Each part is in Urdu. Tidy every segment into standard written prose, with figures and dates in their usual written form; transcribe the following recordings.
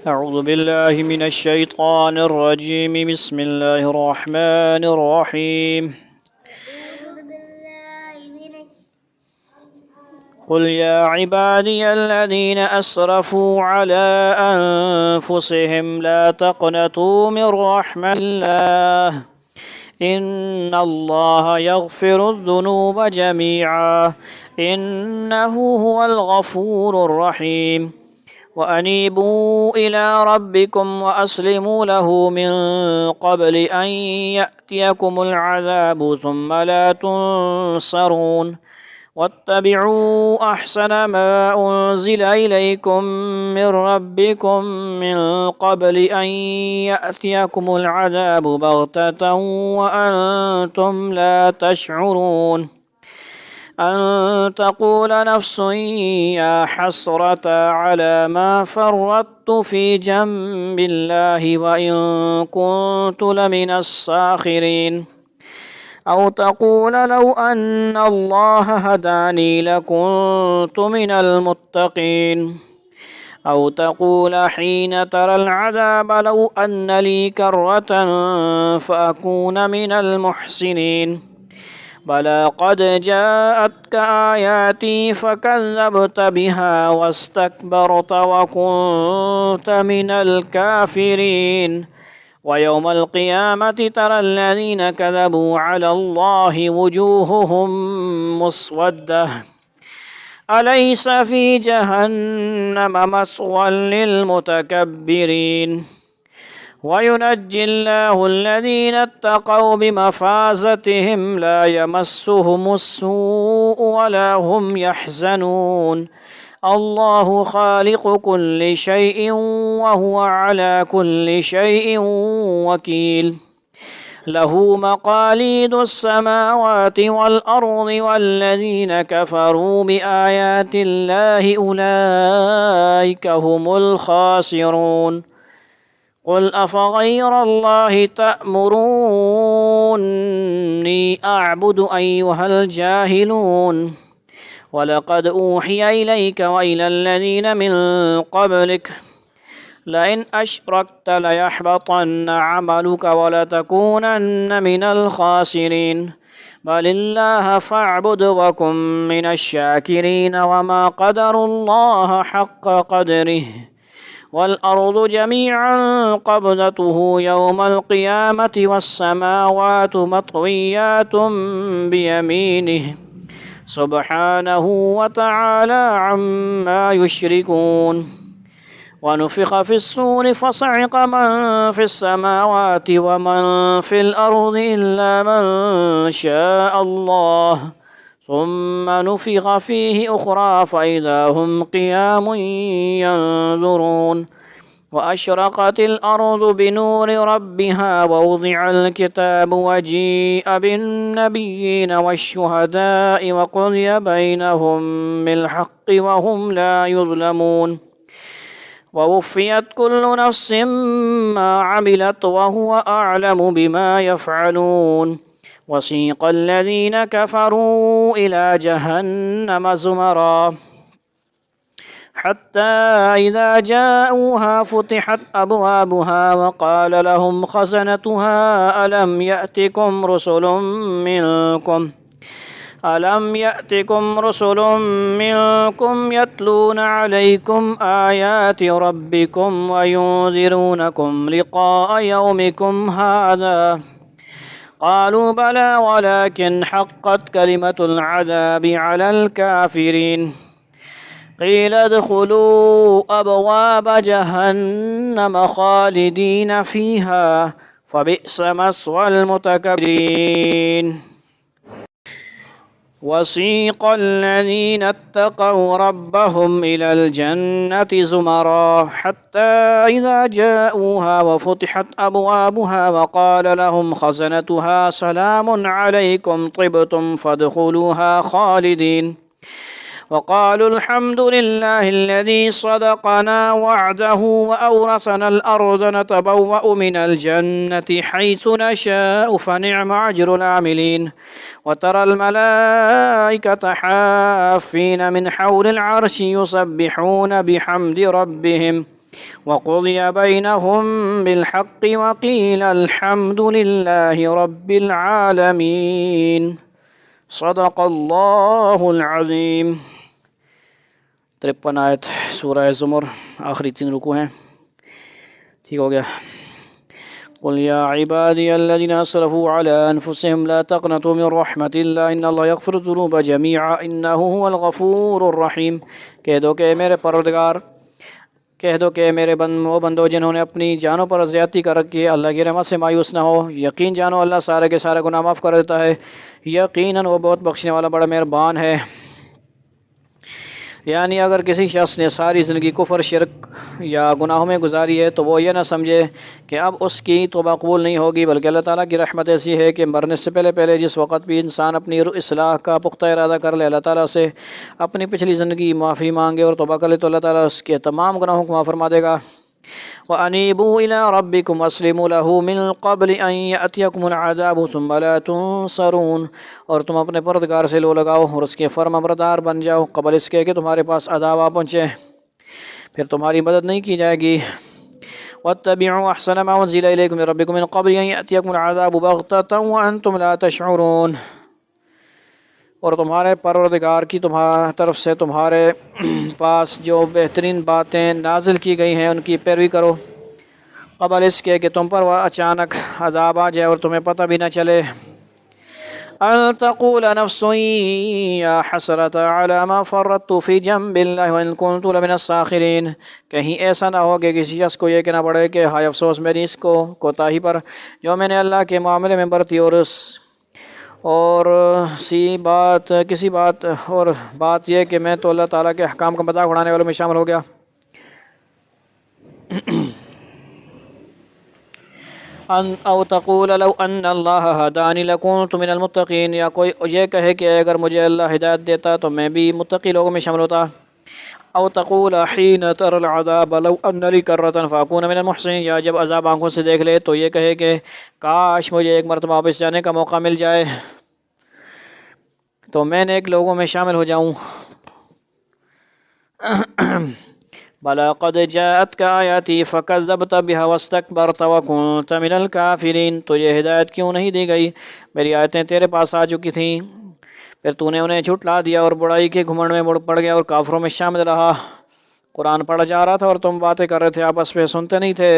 أعوذ بالله من الشيطان الرجيم. بسم الله الرحمن الرحيم. قل يا عبادي الذين أسرفوا على أنفسهم لا تقنطوا من رحمة الله إن الله يغفر الذنوب جميعا إنه هو الغفور الرحيم. وأنيبوا إلى ربكم وأسلموا له من قبل أن يأتيكم العذاب ثم لا تنصرون. واتبعوا أحسن ما أنزل إليكم من ربكم من قبل أن يأتيكم العذاب بغتة وأنتم لا تشعرون. أن تقول نفس يا حسرة على ما فرطت في جنب الله وإن كنت لمن الساخرين. أو تقول لو أن الله هداني لكنت من المتقين. أو تقول حين ترى العذاب لو أن لي كرة فأكون من المحسنين. بلى قد جاءتك آياتي فكذبت بها واستكبرت وكنت من الكافرين. ويوم القيامة ترى الذين كذبوا على الله وجوههم مسودة أليس في جهنم مثوى للمتكبرين. وينجي الله الذين اتقوا بمفازتهم لا يمسهم السوء ولا هم يحزنون. الله خالق كل شيء وهو على كل شيء وكيل. له مقاليد السماوات والأرض والذين كفروا بآيات الله أولئك هم الخاسرون. قل أفغير الله تأمروني أعبد أيها الجاهلون. ولقد أوحي إليك وإلى الذين من قبلك لئن أشركت ليحبطن عملك ولتكونن من الخاسرين. بل الله فاعبد وكن من الشاكرين. وما قدروا الله حق قدره والأرض جميعا قبضته يوم القيامة والسماوات مطويات بيمينه سبحانه وتعالى عما يشركون. ونفخ في الصور فصعق من في السماوات ومن في الأرض إلا من شاء الله ثم نفخ فيه أخرى فإذا هم قيام ينظرون. وأشرقت الأرض بنور ربها ووضع الكتاب وجيء بالنبيين والشهداء وقضي بينهم بالحق وهم لا يظلمون. ووفيت كل نفس ما عملت وهو أعلم بما يفعلون. وسيق الذين كفروا إلى جهنم زمرا حتى إذا جاءوها فتحت أبوابها وقال لهم خزنتها ألم يأتكم رسل منكم يتلون عليكم آيات ربكم وينذرونكم لقاء يومكم هذا قالوا بلى ولكن حقت كلمة العذاب على الكافرين. قيل ادخلوا أبواب جهنم خالدين فيها فبئس مثوى المتكبرين. وسيق الذين اتقوا ربهم إلى الجنة زمرا حتى إذا جاءوها وفتحت أبوابها وقال لهم خزنتها سلام عليكم طبتم فادخلوها خالدين. وقالوا الحمد لله الذي صدقنا وعده وأورثنا الأرض نتبوأ من الجنة حيث نشاء فنعم أجر العاملين. وترى الملائكة حافين من حول العرش يسبحون بحمد ربهم وقضي بينهم بالحق وقيل الحمد لله رب العالمين صدق اللہ العظیم۔ 53 آیت سورہ زمر، آخری 3 رکوع ہیں۔ ٹھیک ہو گیا۔ قل یا عبادی الذین اسرفوا علی انفسهم لا تقنطوا من رحمت اللہ ان اللہ یغفر الذنوب جميعا انہ هو الغفور الرحیم۔ کہہ دو کہ میرے پروردگار، کہہ دو کہ میرے وہ بندو جنہوں نے اپنی جانوں پر زیادتی کر رکھی ہے، اللہ کی رحمت سے مایوس نہ ہو، یقین جانو اللہ سارے کے سارے گناہ معاف کر دیتا ہے، یقیناً وہ بہت بخشنے والا بڑا مہربان ہے۔ یعنی اگر کسی شخص نے ساری زندگی کفر، شرک یا گناہوں میں گزاری ہے تو وہ یہ نہ سمجھے کہ اب اس کی توبہ قبول نہیں ہوگی، بلکہ اللہ تعالیٰ کی رحمت ایسی ہے کہ مرنے سے پہلے جس وقت بھی انسان اپنی اصلاح کا پختہ ارادہ کر لے، اللہ تعالیٰ سے اپنی پچھلی زندگی معافی مانگے اور توبہ کر لے تو اللہ تعالیٰ اس کے تمام گناہوں کو معاف فرما دے گا۔ وَأَنِيبُوا إِلَىٰ رَبِّكُمْ وَأَسْلِمُوا لَهُ مِن قَبْلِ أَن يَأْتِيَكُمُ الْعَذَابُ ثُمَّ لَا تُنصَرُونَ، اور تم اپنے پروردگار سے لو لگاؤ اور اس کے فرما بردار بن جاؤ قبل اس کے کہ تمہارے پاس عذاب آ پہنچے، پھر تمہاری مدد نہیں کی جائے گی۔ وَاتَّبِعُوا أَحْسَنَ مَا أُنزِلَ إِلَيْكُم مِّن رَّبِّكُم مِّن قَبْلِ أَن يَأْتِيَكُمُ الْعَذَابُ بَغْتَةً وَأَنتُمْ لَا تَشْعُرُونَ، اور تمہارے پروردگار کی طرف سے تمہارے پاس جو بہترین باتیں نازل کی گئی ہیں ان کی پیروی کرو قبل اس کے کہ تم پر وہ اچانک عذاب آ جائے اور تمہیں پتہ بھی نہ چلے۔ ان تقول نفس یا حسرت علی ما فرطت فی جنب اللہ وان کنت لمن الساخرین، کہیں ایسا نہ ہو کہ کسی شخص کو یہ کہنا پڑے کہ ہائے افسوس میری اس کو کوتاہی پر جو میں نے اللہ کے معاملے میں برتی، اور بات یہ کہ میں تو اللہ تعالیٰ کے احکام کا مذاق اڑانے والوں میں شامل ہو گیا۔ او تقول لو ان اللہ ہدانی لکنت من المتقین، یا کوئی یہ کہے کہ اگر مجھے اللہ ہدایت دیتا تو میں بھی متقی لوگوں میں شامل ہوتا۔ او تقول حین تر العذاب لو ان لی کرۃ فاکون من المحسنین، یا جب عذاب آنکھوں سے دیکھ لے تو یہ کہے کہ کاش مجھے ایک مرتبہ واپس جانے کا موقع مل جائے تو میں نیک لوگوں میں شامل ہو جاؤں۔ بلا قد جاءتک آیاتی فکذبت بها واستکبرت وکنت من الکافرین، تو یہ ہدایت کیوں نہیں دی گئی؟ میری آیتیں تیرے پاس آ چکی تھیں، پھر تو نے انہیں جھٹلا دیا اور بڑائی کے گھمنڈ میں مڑ پڑ گیا اور کافروں میں شامل رہا۔ قرآن پڑھا جا رہا تھا اور تم باتیں کر رہے تھے، آپس میں سنتے نہیں تھے۔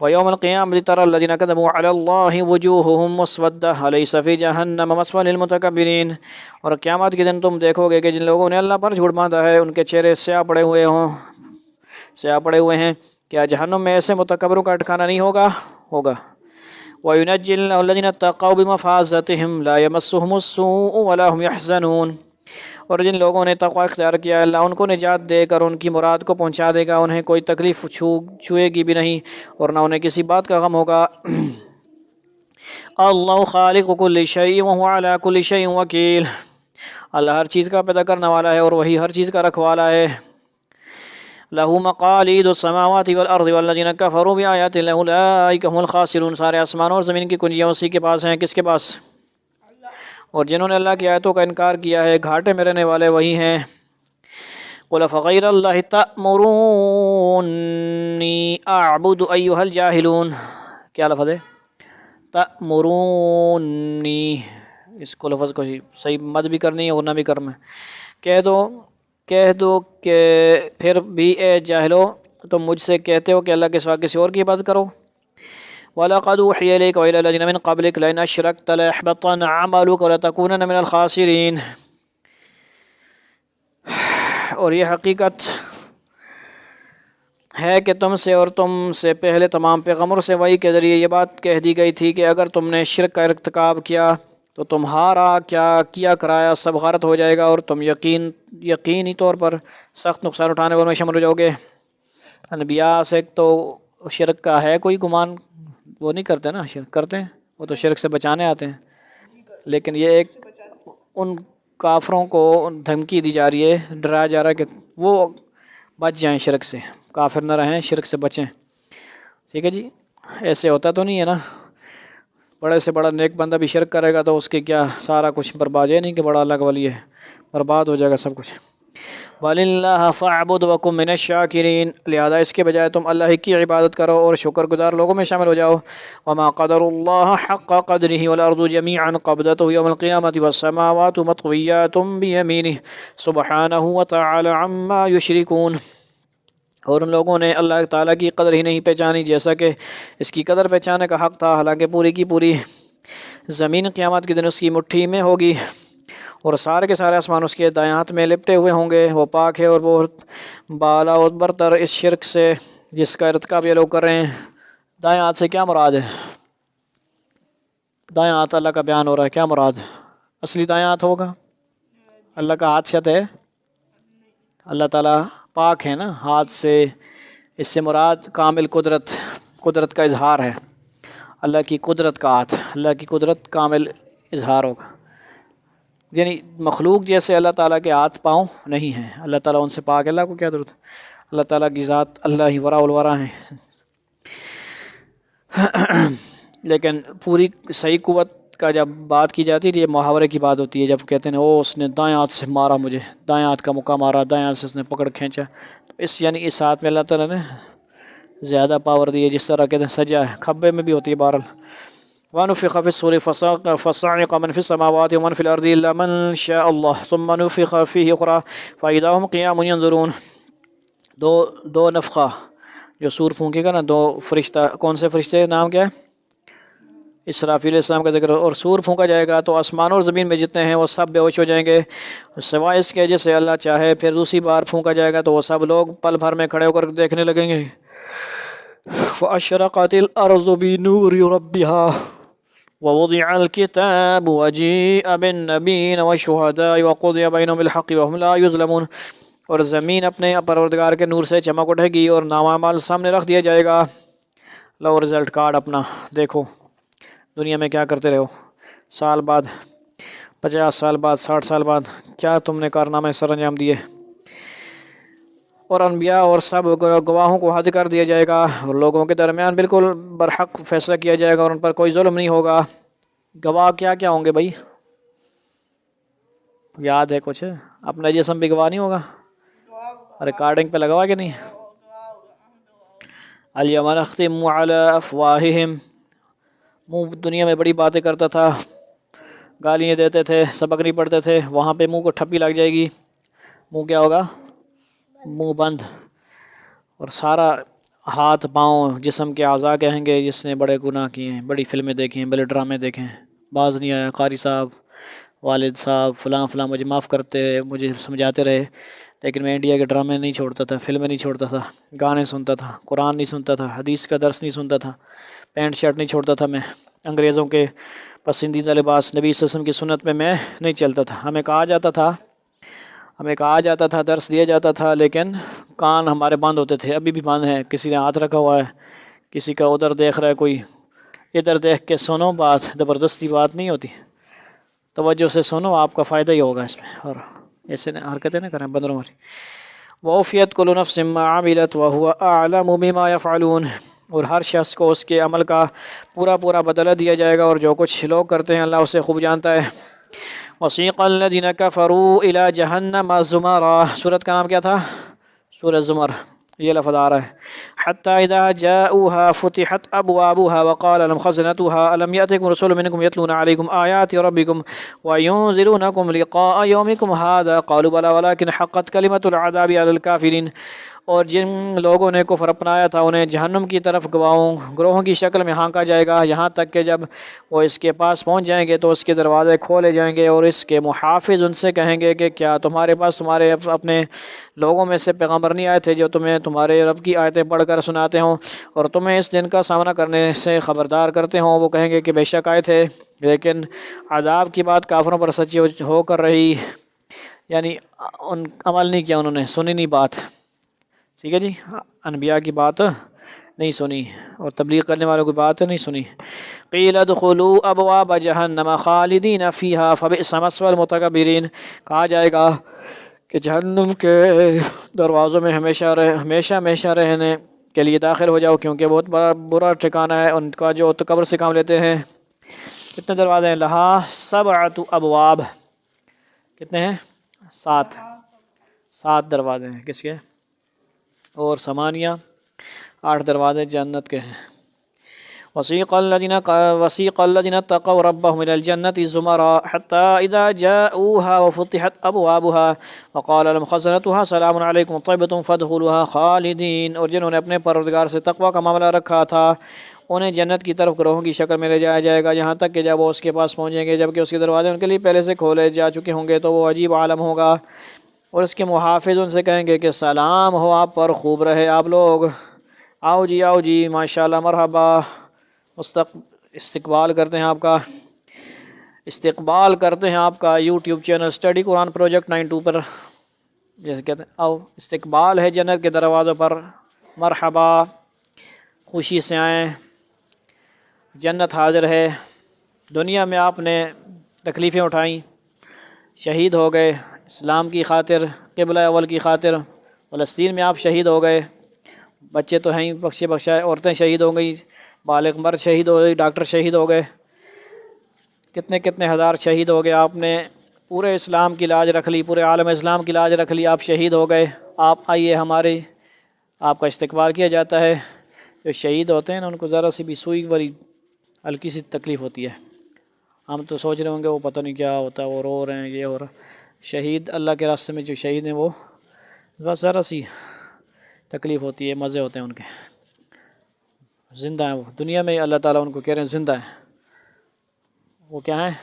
وَيَوْمَ الْقِيَامَةِ تَرَى الَّذِينَ كَذَبُوا عَلَى اللَّهِ وُجُوهُهُمْ مُسْوَدَّةٌ أَلَيْسَ فِي جَهَنَّمَ مَثْوًى لِلْمُتَكَبِّرِينَ، اور قیامت کے دن تم دیکھو گے کہ جن لوگوں نے اللہ پر جھوٹ باندھا ہے ان کے چہرے سیاہ پڑے ہوئے ہیں، کیا جہنم میں ایسے متکبروں کا ٹھکانہ نہیں ہوگا؟ وَيُنَجِّي اللَّهُ الَّذِينَ اتَّقَوْا بِمَفَازَتِهِمْ لَا يَمَسُّهُمُ السُّوءُ وَلَا هُمْ يَحْزَنُونَ، اور جن لوگوں نے تقوی اختیار کیا اللہ ان کو نجات دے کر ان کی مراد کو پہنچا دے گا، انہیں کوئی تکلیف چھوئے گی بھی نہیں اور نہ انہیں کسی بات کا غم ہوگا۔ اللہ خالق کل شیء وهو علی کل شیء وکیل، اللہ ہر چیز کا پیدا کرنے والا ہے اور وہی ہر چیز کا رکھوالا ہے۔ لہ مقالید السماوات والارض والذین کفروا بآیات اللہ اولئک هم الخاسرون، سارے آسمانوں اور زمین کی کنجیاں اسی کے پاس ہیں۔ کس کے پاس؟ اور جنہوں نے اللہ کی آیتوں کا انکار کیا ہے گھاٹے میں رہنے والے وہی ہیں۔ قل فغیر اللہ تأمرونی اعبد ایھا الجاہلون، کیا لفظ ہے؟ تأمرونی، اس کو لفظ کو صحیح مد بھی کرنی ہے اور نہ بھی کرنا ہے۔ کہہ دو کہ پھر بھی اے جاہلو تم مجھ سے کہتے ہو کہ اللہ کے سوا کسی اور کی عبادت کرو۔ وَلَقَدْ أُوحِيَ إِلَيْكَ وَإِلَى الَّذِينَ مِن قَبْلِكَ لَئِنْ أَشْرَكْتَ لَيَحْبَطَنَّ عَمَلُكَ وَلَتَكُونَنَّ مِنَ الْخَاسِرِينَ، اور یہ حقیقت ہے کہ تم سے اور تم سے پہلے تمام پیغمبروں سے وحی کے ذریعے یہ بات کہہ دی گئی تھی کہ اگر تم نے شرک کا ارتکاب کیا تو تمہارا کیا کیا کرایا سب غارت ہو جائے گا اور تم یقینی طور پر سخت نقصان اٹھانے والوں میں شامل ہو جاؤ گے۔ انبیاء سے تو شرک کا ہے کوئی گمان، وہ نہیں کرتے نا، شرک کرتے ہیں وہ تو شرک سے بچانے آتے ہیں، لیکن یہ ایک ان کافروں کو دھمکی دی جا رہی ہے، ڈرایا جا رہا ہے کہ وہ بچ جائیں شرک سے، کافر نہ رہیں، شرک سے بچیں۔ ٹھیک ہے جی، ایسے ہوتا تو نہیں ہے نا، بڑے سے بڑا نیک بندہ بھی شرک کرے گا تو اس کے کیا سارا کچھ برباد ہے، نہیں کہ بڑا اللہ کا ولی ہے، برباد ہو جائے گا سب کچھ۔ وَلِلَّهِ فَاعْبُدْ وَكُن مِّنَ الشَّاكِرِينَ، لہذا اس کے بجائے تم اللہ کی عبادت کرو اور شکر گزار لوگوں میں شامل ہو جاؤ۔ وَمَا قَدَرُ اللَّهَ حَقَّ قَدْرِهِ وَالْأَرْضُ جَمِيعًا قَبْضَتُهُ يَوْمَ الْقِيَامَةِ وَالسَّمَاوَاتُ مَطْوِيَّاتٌ بِيَمِينِهِ سُبْحَانَهُ وَتَعَالَى عَمَّا يُشْرِكُونَ۔ اور ان لوگوں نے اللہ تعالیٰ کی قدر ہی نہیں پہچانی جیسا کہ اس کی قدر پہچانے کا حق تھا، حالانکہ پوری کی پوری زمین قیامت کے دن اس کی مٹھی میں ہوگی اور سارے کے سارے آسمان اس کے دائیں ہاتھ میں لپٹے ہوئے ہوں گے۔ وہ پاک ہے اور وہ بالا اور برتر اس شرک سے جس کا ارتکاب یہ لوگ کر رہے ہیں۔ دائیں ہاتھ سے کیا مراد ہے؟ دائیں ہاتھ اللہ کا بیان ہو رہا ہے، کیا مراد ہے؟ اصلی دائیں ہاتھ ہوگا؟ اللہ کا ہاتھ شت ہے؟ اللہ تعالیٰ پاک ہے نا ہاتھ سے، اس سے مراد کامل قدرت کا اظہار ہے۔ اللہ کی قدرت کا ہاتھ، اللہ کی قدرت کامل اظہار ہوگا، یعنی مخلوق جیسے اللہ تعالیٰ کے ہاتھ پاؤں نہیں ہیں، اللہ تعالیٰ ان سے پاک ہے۔ اللہ کو کیا ضرورت ہے؟ اللہ تعالیٰ کی ذات اللہ ہی ورا الورا ہیں۔ لیکن پوری صحیح قوت کا جب بات کی جاتی ہے یہ محاورے کی بات ہوتی ہے، جب کہتے ہیں او اس نے دائیں ہاتھ سے مارا، مجھے دائیں ہاتھ کا مکہ مارا، دائیں ہاتھ سے اس نے پکڑ کھینچا، تو اس یعنی اس ہاتھ میں اللہ تعالیٰ نے زیادہ پاور دی ہے، جس طرح کہتے ہیں سجا ہے، کھبے میں بھی ہوتی ہے بہرحال۔ وَنُفِخَ فِي الصُّورِ فَصَعِقَ مَنْ فِي السَّمَاوَاتِ وَمَنْ فِي الْأَرْضِ إِلَّا مَنْ شَاءَ اللَّهُ ثُمَّ نُفِخَ فِيهِ أُخْرَىٰ فَإِذَا هُمْ قِيَامٌ يَنظُرُونَ۔ دو نفخہ جو سور پھونکے گا نا، دو فرشتہ، کون سے فرشتے نام کیا ہے؟ اسرافیل علیہ السلام کا ذکر، اور سور پھونکا جائے گا تو آسمان اور زمین میں جتنے ہیں وہ سب بے ہوش ہو جائیں گے سوائے اس کے جسے اللہ چاہے۔ پھر دوسری بار پھونکا جائے گا تو وہ سب لوگ پل بھر میں کھڑے ہو کر دیکھنے لگیں گے۔ وَأَشْرَقَتِ الْأَرْضُ بِنُورِ رَبِّهَا وَوُضِعَ الْكِتَابُ وَجِيءَ بِالنَّبِيِّينَ وَالشُّهَدَاءِ وَقُضِيَ بَيْنَهُم بِالْحَقِّ وَهُمْ لَا يُظْلَمُونَ۔ اور زمین اپنے پروردگار کے نور سے چمک اٹھے گی اور نامہ اعمال سامنے رکھ دیا جائے گا۔ لو رزلٹ کارڈ اپنا دیکھو، دنیا میں کیا کرتے رہو، سال بعد، 50 سال بعد، 60 سال بعد کیا تم نے کارنامے سر انجام دیے۔ اور انبیاء اور سب گواہوں کو حاضر کر دیا جائے گا اور لوگوں کے درمیان بالکل برحق فیصلہ کیا جائے گا اور ان پر کوئی ظلم نہیں ہوگا۔ گواہ کیا کیا ہوں گے بھائی؟ یاد ہے کچھ؟ اپنا جسم بھی گواہ نہیں ہوگا؟ ریکارڈنگ پہ لگا ہوا کہ نہیں؟ الیوم نختم علی افواہہم، منہ دنیا میں بڑی باتیں کرتا تھا، گالیاں دیتے تھے، سبق نہیں پڑھتے تھے، وہاں پہ منہ کو ٹھپی لگ جائے گی، منہ کیا ہوگا؟ منہ بند۔ اور سارا ہاتھ پاؤں جسم کے اعضاء کہیں گے جس نے بڑے گناہ کیے ہیں، بڑی فلمیں دیکھی ہیں، بڑے ڈرامے دیکھے ہیں، باز نہیں آیا، قاری صاحب، والد صاحب، فلاں فلاں مجھے معاف کرتے، مجھے سمجھاتے رہے، لیکن میں انڈیا کے ڈرامے نہیں چھوڑتا تھا، فلمیں نہیں چھوڑتا تھا، گانے سنتا تھا، قرآن نہیں سنتا تھا، حدیث کا درس نہیں سنتا تھا، پینٹ شرٹ نہیں چھوڑتا تھا، میں انگریزوں کے پسندیدہ لباس نبی صلی اللہ علیہ وسلم کی سنت میں نہیں چلتا تھا۔ ہمیں کہا جاتا تھا، درس دیا جاتا تھا، لیکن کان ہمارے بند ہوتے تھے، ابھی بھی بند ہیں، کسی نے ہاتھ رکھا ہوا ہے، کسی کا ادھر دیکھ رہا ہے، کوئی ادھر دیکھ کے سنو، بات زبردستی بات نہیں ہوتی، توجہ سے سنو، آپ کا فائدہ ہی ہوگا اس میں، اور ایسے حرکتیں نہ کریں بندروں والی۔ وَوَفِّيَتْ كُلُّ نَفْسٍ مَّا عَمِلَتْ وَهُوَ أَعْلَمُ بِمَا يَفْعَلُونَ۔ اور ہر شخص کو اس کے عمل کا پورا بدلہ دیا جائے گا، اور جو کچھ لوگ کرتے ہیں اللہ اسے خوب جانتا ہے۔ وَسِيقَ الَّذِينَ كَفَرُوا إِلَىٰ جَهَنَّمَ زُمَرًا، سورت کا نام کیا تھا؟ سورۃ زمر، یہ لفظ آ رہا ہے۔ حَتَّىٰ إِذَا جَاءُوهَا فُتِحَتْ أَبْوَابُهَا وَقَالَ لَهُمْ خَزَنَتُهَا أَلَمْ يَأْتِكُمْ رُسُلٌ مِّنكُمْ يَتْلُونَ عَلَيْكُمْ آيَاتِ رَبِّكُمْ وَيُنذِرُونَكُمْ لِقَاءَ يَوْمِكُمْ هَٰذَا قَالُوا بَلَىٰ وَلَٰكِنْ حَقَّتْ كَلِمَةُ الْعَذَابِ عَلَى الْكَافِرِينَ۔ اور جن لوگوں نے کفر اپنایا تھا انہیں جہنم کی طرف گروہوں کی شکل میں ہانکا جائے گا، یہاں تک کہ جب وہ اس کے پاس پہنچ جائیں گے تو اس کے دروازے کھولے جائیں گے اور اس کے محافظ ان سے کہیں گے کہ کیا تمہارے پاس تمہارے اپنے لوگوں میں سے پیغمبر نہیں آئے تھے جو تمہیں تمہارے رب کی آیتیں پڑھ کر سناتے ہوں اور تمہیں اس دن کا سامنا کرنے سے خبردار کرتے ہوں؟ وہ کہیں گے کہ بے شک آئے تھے، لیکن عذاب کی بات کافروں پر سچی ہو کر رہی، یعنی ان عمل نہیں کیا، انہوں نے سنی نہیں بات، ٹھیک ہے جی، انبیاء کی بات نہیں سنی اور تبلیغ کرنے والوں کی بات نہیں سنی۔ قیل ادخلوا ابواب جہنم خالدین فیہا فبئس مثوی المتکبرین، کہا جائے گا کہ جہنم کے دروازوں میں ہمیشہ رہنے کے لیے داخل ہو جاؤ، کیونکہ بہت بڑا برا ٹھکانہ ہے ان کا جو تکبر سے کام لیتے ہیں۔ کتنے دروازے ہیں؟ لہا 7 ابواب، کتنے ہیں؟ 7 دروازے ہیں کس کے؟ اور 8 دروازے جنت کے ہیں۔ وسيق الذين اتقوا ربهم إلى الجنة زمرا حتى إذا جاءوها وفتحت أبوابها وقال لهم خزنتها سلام عليكم طيبتم فادخلوها خالدين، اور جنہوں نے اپنے پروردگار سے تقوی کا معاملہ رکھا تھا انہیں جنت کی طرف گروہوں کی شکل میں لے جایا جائے گا، یہاں تک کہ جب وہ اس کے پاس پہنچیں گے جبکہ اس کے دروازے ان کے لیے پہلے سے کھولے جا چکے ہوں گے تو وہ عجیب عالم ہوگا، اور اس کے محافظ ان سے کہیں گے کہ سلام ہو آپ پر، خوب رہے آپ لوگ، آؤ جی ماشاءاللہ مرحبا، استقبال کرتے ہیں آپ کا یوٹیوب چینل اسٹڈی قرآن پروجیکٹ 92 پر، جیسے کہتے ہیں آؤ استقبال ہے جنت کے دروازوں پر، مرحبا، خوشی سے آئیں، جنت حاضر ہے۔ دنیا میں آپ نے تکلیفیں اٹھائیں، شہید ہو گئے اسلام کی خاطر، قبلہ اول کی خاطر، فلسطین میں آپ شہید ہو گئے، بچے تو ہیں ہی بخشائے، عورتیں شہید ہو گئی، بالغ مرد شہید ہو گئی، ڈاکٹر شہید ہو گئے، کتنے ہزار شہید ہو گئے، آپ نے پورے اسلام کی لاج رکھ لی، پورے عالم اسلام کی لاج رکھ لی، آپ شہید ہو گئے، آپ آئیے آپ کا استقبال کیا جاتا ہے۔ جو شہید ہوتے ہیں نا ان کو ذرا سی بھی سوئی والی ہلکی سی تکلیف ہوتی ہے، ہم تو سوچ رہے ہوں گے وہ پتہ نہیں کیا ہوتا ہے، وہ رو رہے ہیں یہ ہو رہا، شہید اللہ کے راستے میں جو شہید ہیں وہ بس ذرا سی تکلیف ہوتی ہے، مزے ہوتے ہیں ان کے، زندہ ہیں وہ دنیا میں، اللہ تعالیٰ ان کو کہہ رہے ہیں زندہ ہیں، وہ کیا ہیں،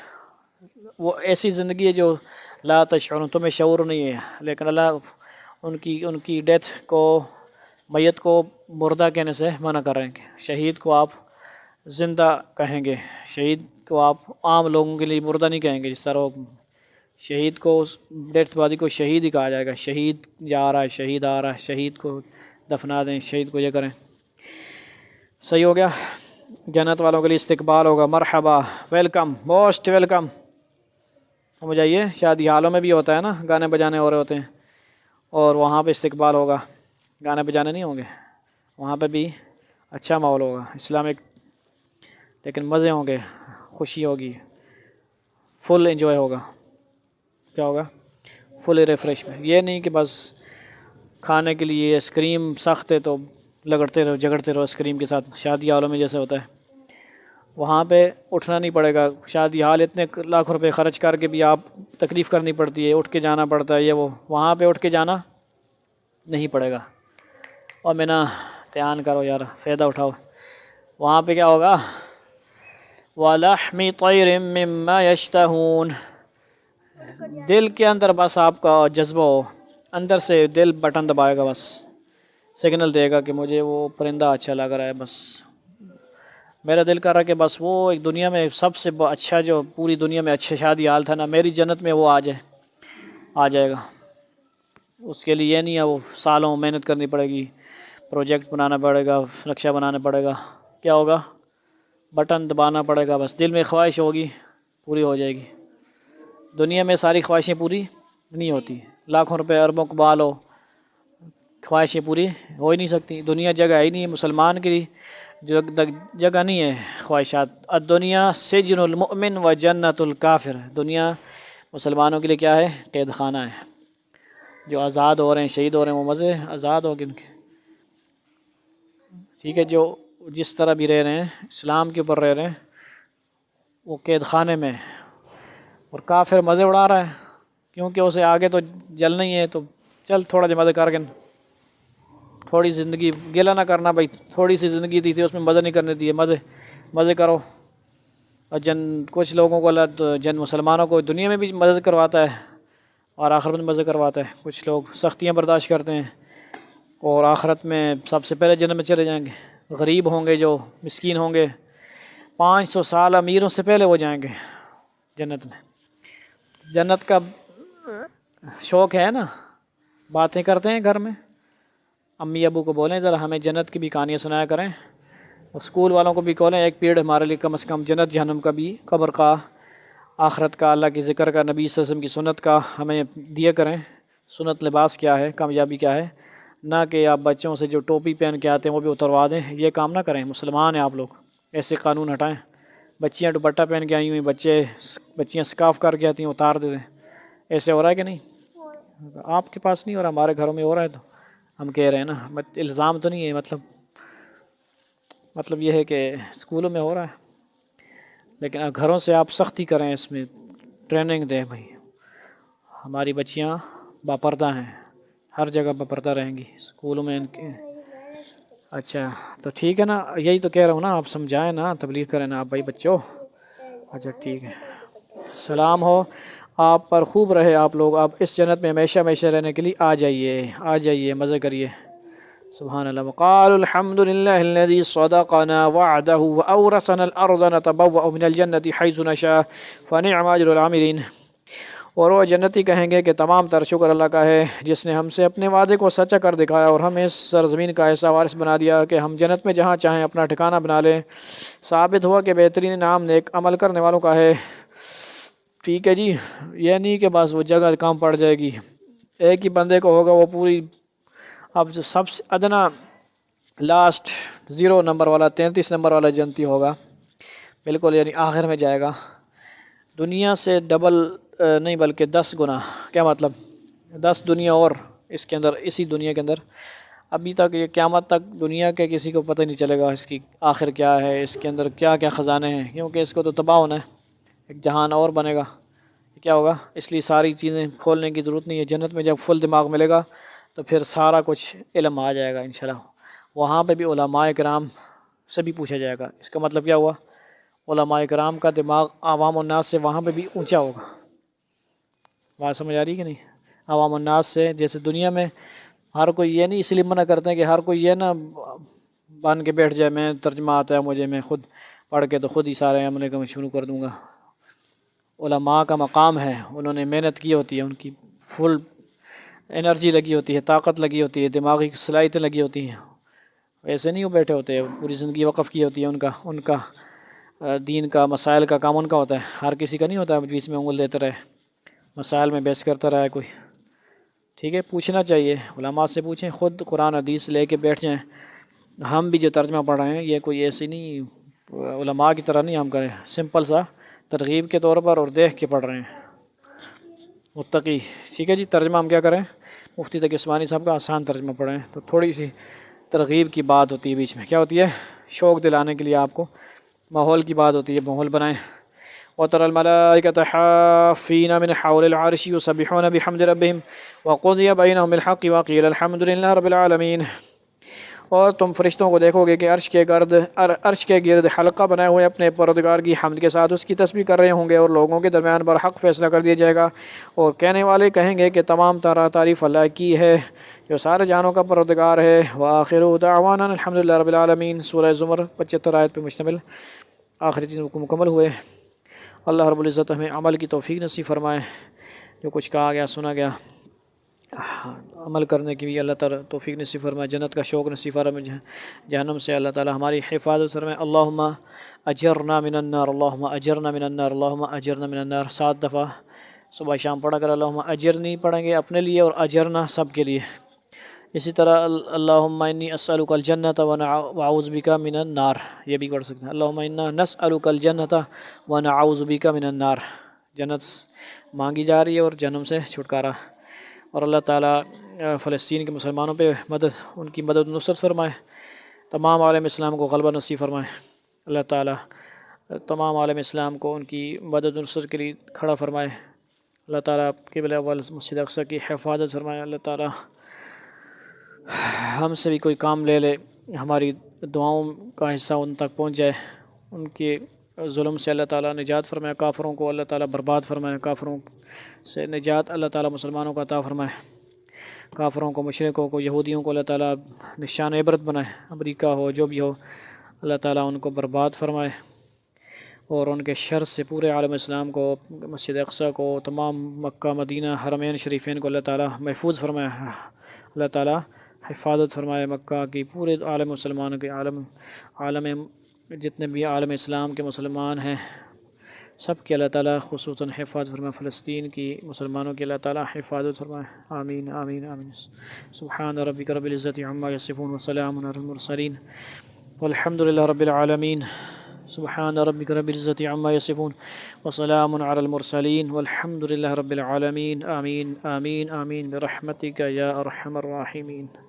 وہ ایسی زندگی ہے جو لا تشعرون، تمہیں شعور نہیں ہے، لیکن اللہ ان کی ڈیتھ کو، میت کو مردہ کہنے سے منع کر رہے ہیں کہ شہید کو آپ زندہ کہیں گے، شہید کو آپ عام لوگوں کے لیے مردہ نہیں کہیں گے، جس طرح شہید کو ڈیتھ بادی کو شہید ہی کہا جائے گا، شہید جا رہا ہے، شہید آ رہا ہے، شہید کو دفنا دیں، شہید کو یہ کریں، صحیح ہو گیا۔ جنت والوں کے لیے استقبال ہوگا، مرحبا، ویلکم، موسٹ ویلکم، سمجھ آئیے، شادی حالوں میں بھی ہوتا ہے نا، گانے بجانے ہو رہے ہوتے ہیں اور وہاں پہ استقبال ہوگا، گانے بجانے نہیں ہوں گے، وہاں پہ بھی اچھا ماحول ہوگا اسلامک، لیکن مزے ہوں گے، خوشی ہوگی، فل انجوائے ہوگا، کیا ہوگا، فل ریفریشمنٹ، یہ نہیں کہ بس کھانے کے لیے آئس کریم سخت ہے تو جھگڑتے رہو آئس کریم کے ساتھ، شادی حالوں میں جیسے ہوتا ہے، وہاں پہ اٹھنا نہیں پڑے گا، شادی حال اتنے لاکھ روپے خرچ کر کے بھی آپ تکلیف کرنی پڑتی ہے، اٹھ کے جانا پڑتا ہے، یہ وہ، وہاں پہ اٹھ کے جانا نہیں پڑے گا، اور میں نا دھیان کرو یار، فائدہ اٹھاؤ، وہاں پہ کیا ہوگا، وَلَحْمِ طَيْرٍ مِّمَّا يَشْتَهُونَ، دل کے اندر بس آپ کا جذبہ ہو، اندر سے دل بٹن دبائے گا، بس سگنل دے گا کہ مجھے وہ پرندہ اچھا لگ رہا ہے، بس میرا دل کر رہا ہے کہ بس وہ ایک دنیا میں سب سے اچھا، جو پوری دنیا میں اچھا شادی حال تھا نا، میری جنت میں وہ آ جائے گا، اس کے لیے یہ نہیں ہے وہ سالوں محنت کرنی پڑے گی، پروجیکٹ بنانا پڑے گا، نقشہ بنانا پڑے گا، کیا ہوگا، بٹن دبانا پڑے گا، بس دل میں خواہش ہوگی پوری ہو جائے گی، دنیا میں ساری خواہشیں پوری نہیں ہوتی، لاکھوں روپے اربوں کو بالو، خواہشیں پوری ہو ہی نہیں سکتی، دنیا جگہ ہی نہیں ہے مسلمان کی، جگہ نہیں ہے خواہشات، الدنیا سجن المؤمن و جنت الکافر، دنیا مسلمانوں کے لیے کیا ہے، قید خانہ ہے، جو آزاد ہو رہے ہیں، شہید ہو رہے ہیں، وہ مزے آزاد ہو گئے ان کے، ٹھیک ہے، جو جس طرح بھی رہ رہے ہیں اسلام کے اوپر رہ رہے ہیں وہ قید خانے میں، اور کافر مزے اڑا رہا ہے، کیونکہ اسے آگے تو جلنا ہی ہے، تو چل تھوڑا مزے کر کے، تھوڑی زندگی گیلا نہ کرنا بھائی، تھوڑی سی زندگی دی تھی اس میں مزے نہیں کرنے دیے، مزے کرو، اور کچھ لوگوں کو اللہ مسلمانوں کو دنیا میں بھی مزے کرواتا ہے اور آخرت میں مزے کرواتا ہے، کچھ لوگ سختیاں برداشت کرتے ہیں اور آخرت میں سب سے پہلے جنت میں چلے جائیں گے، غریب ہوں گے، جو مسکین ہوں گے، 500 سال امیروں سے پہلے وہ جائیں گے جنت میں، جنت کا شوق ہے نا، باتیں کرتے ہیں گھر میں، امی ابو کو بولیں ذرا ہمیں جنت کی بھی کہانیاں سنایا کریں، اسکول والوں کو بھی کھولیں ایک پیریڈ ہمارے لیے کم از کم، جنت جہنم کا بھی، قبر کا، آخرت کا، اللہ کی ذکر کا، نبی صلی اللہ علیہ وسلم کی سنت کا ہمیں دیا کریں، سنت لباس کیا ہے، کامیابی کیا ہے، نہ کہ آپ بچوں سے جو ٹوپی پہن کے آتے ہیں وہ بھی اتروا دیں، یہ کام نہ کریں، مسلمان ہیں آپ لوگ، ایسے قانون ہٹائیں، بچیاں دوپٹہ پہن کے آئی ہوئی، بچیاں سکارف کر کے آتی ہیں اتار دے دیں، ایسے ہو رہا ہے کہ نہیں، آپ کے پاس نہیں ہو رہا، ہمارے گھروں میں ہو رہا ہے، تو ہم کہہ رہے ہیں نا، الزام تو نہیں ہے، مطلب یہ ہے کہ اسکولوں میں ہو رہا ہے، لیکن گھروں سے آپ سختی کریں، اس میں ٹریننگ دیں بھائی. ہماری بچیاں باپردہ ہیں، ہر جگہ باپردہ رہیں گی، اسکولوں میں ان کے. اچھا تو ٹھیک ہے نا، یہی تو کہہ رہا ہوں نا، آپ سمجھائیں نا، تبلیغ کریں نا آپ بھائی بچوں. اچھا ٹھیک ہے، سلام ہو آپ پر، خوب رہے آپ لوگ، آپ اس جنت میں ہمیشہ ہمیشہ رہنے کے لیے آ جائیے مزے کریے. سبحان اللہ. وقال الحمد لله الذي صدقنا وعده وأورثنا الأرض نتبوأ من الجنة حيث نشاء فنعم أجر العاملين. اور وہ جنتی کہیں گے کہ تمام تر شکر اللہ کا ہے جس نے ہم سے اپنے وعدے کو سچا کر دکھایا اور ہمیں اس سرزمین کا ایسا وارث بنا دیا کہ ہم جنت میں جہاں چاہیں اپنا ٹھکانہ بنا لیں. ثابت ہوا کہ بہترین نام نیک عمل کرنے والوں کا ہے. ٹھیک ہے جی، یہ نہیں کہ بس وہ جگہ کام پڑ جائے گی، ایک ہی بندے کو ہوگا وہ پوری. اب جو سب سے ادنا لاسٹ 0 نمبر والا 33 نمبر والا جنتی ہوگا، بالکل یعنی آخر میں جائے گا، دنیا سے ڈبل نہیں بلکہ 10 گنا. کیا مطلب؟ 10 دنیا اور اس کے اندر، اسی دنیا کے اندر. ابھی تک یہ قیامت تک دنیا کے کسی کو پتہ نہیں چلے گا اس کی آخر کیا ہے، اس کے اندر کیا کیا خزانے ہیں، کیونکہ اس کو تو تباہ ہونا ہے، ایک جہان اور بنے گا. کیا ہوگا؟ اس لیے ساری چیزیں کھولنے کی ضرورت نہیں ہے. جنت میں جب فل دماغ ملے گا تو پھر سارا کچھ علم آ جائے گا انشاءاللہ. وہاں پہ بھی علماء کرام سے بھی پوچھا جائے گا. اس کا مطلب کیا ہوا؟ علماء کرام کا دماغ عوام الناس سے وہاں پہ بھی اونچا ہوگا. بات سمجھ آ رہی کہ نہیں؟ عوام الناس سے، جیسے دنیا میں ہر کوئی یہ نہیں، اس لیے منع کرتے ہیں کہ ہر کوئی یہ نہ بن کے بیٹھ جائے میں ترجمہ آتا ہے مجھے، میں خود پڑھ کے تو خود ہی سارے عملے کا میں شروع کر دوں گا. علماء کا مقام ہے، انہوں نے محنت کی ہوتی ہے، ان کی فل انرجی لگی ہوتی ہے، طاقت لگی ہوتی ہے، دماغی صلاحیتیں لگی ہوتی ہیں. ایسے نہیں وہ بیٹھے ہوتے، پوری زندگی وقف کی ہوتی ہے. ان کا دین کا مسائل کا کام ان کا ہوتا ہے، ہر کسی کا نہیں ہوتا بیچ میں انگل دیتے رہے، مسائل میں بحث کرتا رہا ہے کوئی. ٹھیک ہے، پوچھنا چاہیے، علماء سے پوچھیں، خود قرآن حدیث لے کے بیٹھ جائیں. ہم بھی جو ترجمہ پڑھ رہے ہیں یہ کوئی ایسی نہیں علماء کی طرح نہیں ہم کریں، سمپل سا ترغیب کے طور پر اور دیکھ کے پڑھ رہے ہیں. متقی. ٹھیک ہے جی، ترجمہ ہم کیا کریں؟ مفتی تقی عثمانی صاحب کا آسان ترجمہ پڑھیں، تو تھوڑی سی ترغیب کی بات ہوتی ہے بیچ میں. کیا ہوتی ہے؟ شوق دلانے کے لیے آپ کو ماحول کی بات ہوتی ہے، ماحول بنائیں. وَتَرَى الْمَلَائِكَةَ حَافِّينَ مِنْ حَوْلِ الْعَرْشِ يُسَبِّحُونَ بِحَمْدِ رَبِّهِمْ وَقُضِيَ بَيْنَهُمْ بِالْحَقِّ وَقِيلَ الْحَمْدُ لِلَّهِ رَبِّ الْعَالَمِينَ. اور تم فرشتوں کو دیکھو گے کہ عرش کے گرد حلقہ بنائے ہوئے اپنے پروردگار کی حمد کے ساتھ اس کی تسبیح کر رہے ہوں گے، اور لوگوں کے درمیان برحق فیصلہ کر دیا جائے گا. اور کہنے والے کہیں گے کہ تمام تعریف اللہ کی ہے جو سارے جانوں کا پروردگار ہے. وآخر دعوانا الحمد للہ رب العالمین. سورہ زمر 75 آیت پہ مشتمل آخری چیزوں کو مکمل ہوئے. اللہ رب العزت ہمیں عمل کی توفیق نصیب فرمائے، جو کچھ کہا گیا سنا گیا عمل کرنے کی بھی اللہ تعالیٰ توفیق نصیب فرمائے، جنت کا شوق نصیب فرمائے، جہنم سے اللہ تعالیٰ ہماری حفاظت فرمائے. اللہم اجرنا من النار، اللہم اجرنا من النار، اللہم اجرنا من النار. 7 دفعہ صبح شام پڑھا کر اللہم اجرنی پڑھیں گے اپنے لیے اور اجرنا سب کے لیے. اسی طرح اللہم انی اسألک الجنۃ واعوذ بک من النار، یہ بھی پڑھ سکتے ہیں. اللہم انا نسألک الجنۃ ونعوذ بک من النار. جنت مانگی جا رہی ہے اور جہنم سے چھٹکارا. اور اللہ تعالیٰ فلسطین کے مسلمانوں پہ ان کی مدد نصرت فرمائے، تمام عالم اسلام کو غلبہ نصیب فرمائے. اللہ تعالیٰ تمام عالم اسلام کو ان کی مدد نصرت کے لیے کھڑا فرمائے. اللہ تعالیٰ قبلہ اول مسجد اقصی کی حفاظت فرمائے. اللہ تعالیٰ ہم سے بھی کوئی کام لے لے، ہماری دعاؤں کا حصہ ان تک پہنچ جائے، ان کے ظلم سے اللہ تعالیٰ نجات فرمائے، کافروں کو اللہ تعالیٰ برباد فرمائے، کافروں سے نجات اللہ تعالیٰ مسلمانوں کو عطا فرمائے، کافروں کو، مشرکوں کو، یہودیوں کو اللہ تعالیٰ نشان عبرت بنائے. امریکہ ہو جو بھی ہو، اللہ تعالیٰ ان کو برباد فرمائے اور ان کے شر سے پورے عالم اسلام کو، مسجد اقصی کو، تمام مکہ مدینہ حرمین شریفین کو اللہ تعالیٰ محفوظ فرمائے. اللہ تعالیٰ حفاظت فرمائے مکہ کی، پورے عالم مسلمانوں کے، عالم جتنے بھی عالم اسلام کے مسلمان ہیں سب کی اللہ تعالیٰ خصوصاً حفاظت فرمائے. فلسطین کی مسلمانوں کی اللہ تعالیٰ حفاظت فرمائے. آمین آمین آمین. سبحان ربک رب العزت عما یصفون وسلام علی المرسلین والحمد للہ رب العالمین. سبحان ربك رب العزة عما يصفون وسلام على المرسلين والحمد لله رب العالمين آمين آمين آمين برحمتك يا أرحم الراحمين.